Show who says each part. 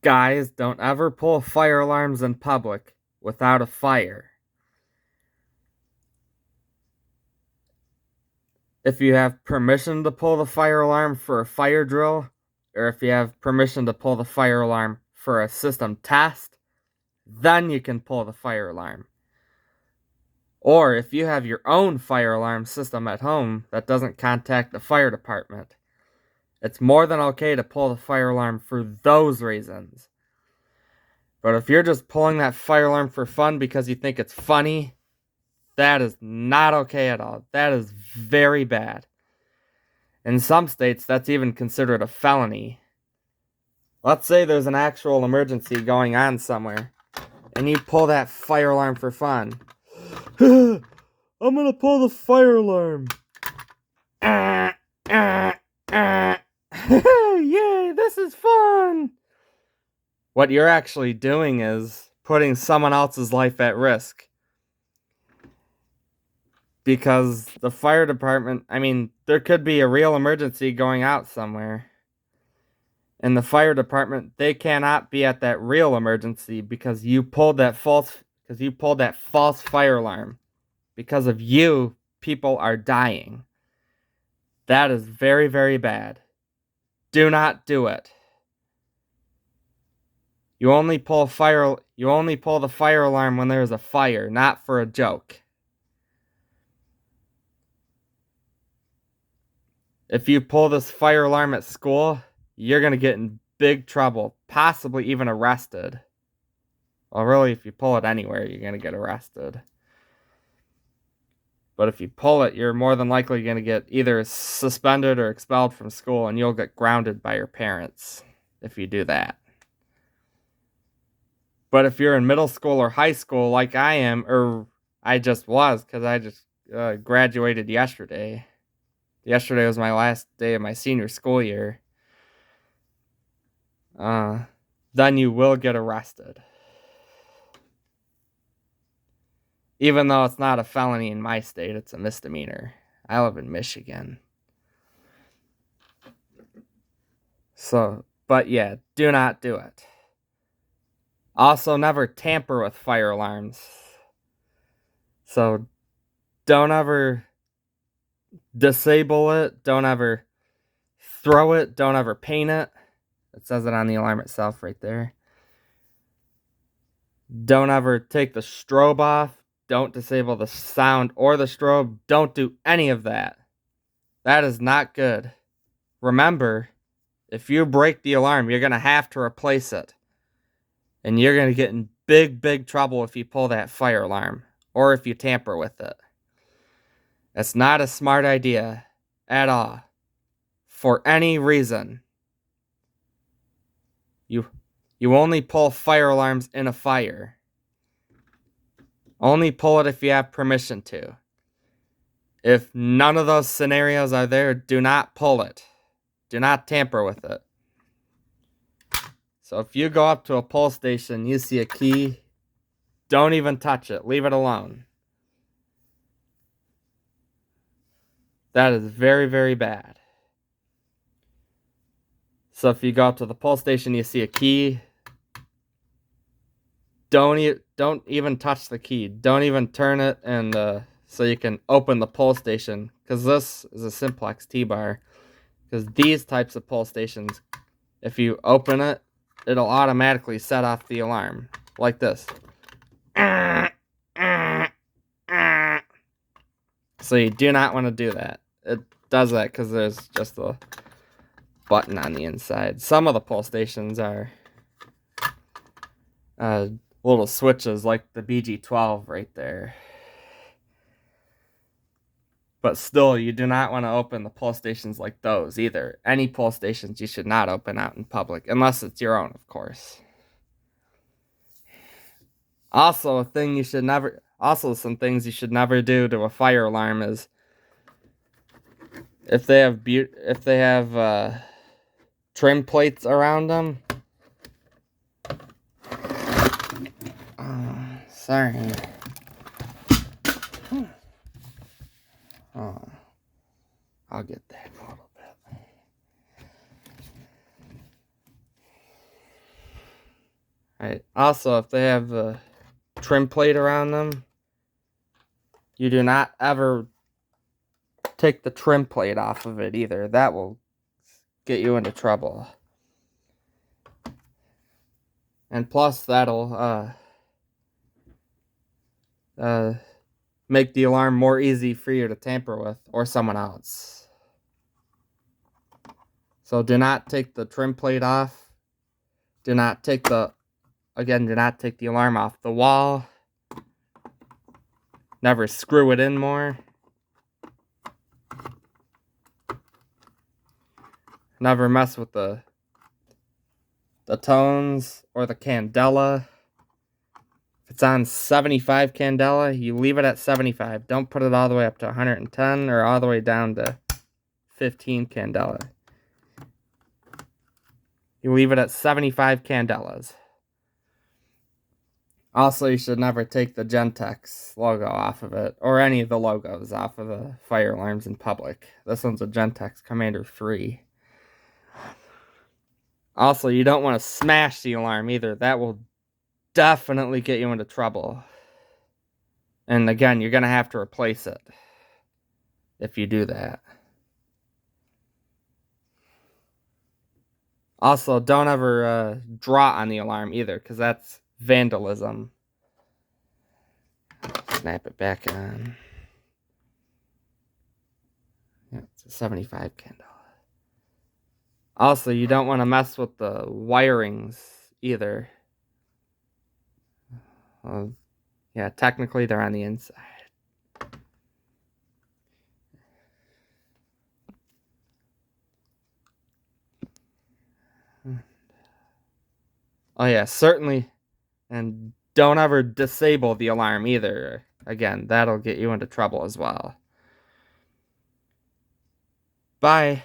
Speaker 1: Guys, don't ever pull fire alarms in public without a fire. If you have permission to pull the fire alarm for a fire drill, or if you have permission to pull the fire alarm for a system test, then you can pull the fire alarm. Or if you have your own fire alarm system at home that doesn't contact the fire department, it's more than okay to pull the fire alarm for those reasons. But if you're just pulling that fire alarm for fun because you think it's funny, that is not okay at all. That is very bad. In some states, that's even considered a felony. Let's say there's an actual emergency going on somewhere, and you pull that fire alarm for fun. I'm gonna pull the fire alarm. Yay, this is fun! What you're actually doing is putting someone else's life at risk. Because the fire department, there could be a real emergency going out somewhere. And the fire department, they cannot be at that real emergency because you pulled that false fire alarm. Because of you, people are dying. That is very, very bad. Do not do it. You only pull the fire alarm when there's a fire, not for a joke. If you pull this fire alarm at school, you're going to get in big trouble, possibly even arrested. Well, really, if you pull it anywhere, you're going to get arrested. But if you pull it, you're more than likely going to get either suspended or expelled from school, and you'll get grounded by your parents if you do that. But if you're in middle school or high school like I am, or I just was, because I just graduated yesterday. Yesterday was my last day of my senior school year. Then you will get arrested. Even though it's not a felony in my state, it's a misdemeanor. I live in Michigan. But yeah, do not do it. Also, never tamper with fire alarms. So, don't ever disable it. Don't ever throw it. Don't ever paint it. It says it on the alarm itself right there. Don't ever take the strobe off. Don't disable the sound or the strobe. Don't do any of that. That is not good. Remember, if you break the alarm, you're going to have to replace it. And you're going to get in big, big trouble if you pull that fire alarm or if you tamper with it. It's not a smart idea at all. For any reason. You only pull fire alarms in a fire. Only pull it if you have permission to. If none of those scenarios are there, do not pull it. Do not tamper with it. So if you go up to a pull station, you see a key, don't even touch it. Leave it alone. That is very, very bad. So if you go up to the pull station, you see a key, don't even touch the key. Don't even turn it and so you can open the pull station, because this is a simplex T-bar. Because these types of pull stations, if you open it, it'll automatically set off the alarm like this. So you do not want to do that. It does that because there's just a button on the inside. Some of the pull stations are little switches like the BG12 right there. But still, you do not want to open the pull stations like those either. Any pull stations you should not open out in public, unless it's your own, of course. Also, some things you should never do to a fire alarm is if they have trim plates around them. Sorry. Oh, I'll get that in a little bit. Alright. Also, if they have a trim plate around them, you do not ever take the trim plate off of it either. That will get you into trouble. And plus, that'll make the alarm more easy for you to tamper with, or someone else. So do not take the trim plate off. Do not take the alarm off the wall. Never screw it in more. Never mess with the tones or the candela. If it's on 75 candela, you leave it at 75. Don't put it all the way up to 110 or all the way down to 15 candela. You leave it at 75 candelas. Also, you should never take the Gentex logo off of it, or any of the logos off of the fire alarms in public. This one's a Gentex Commander 3. Also, you don't want to smash the alarm either. That will definitely get you into trouble. And again, you're going to have to replace it if you do that. Also, don't ever draw on the alarm either, because that's vandalism. Snap it back on. Yeah, it's a 75 candle. Also, you don't want to mess with the wirings either. Well, yeah, technically they're on the inside. Oh yeah, certainly. And don't ever disable the alarm either. Again, that'll get you into trouble as well. Bye.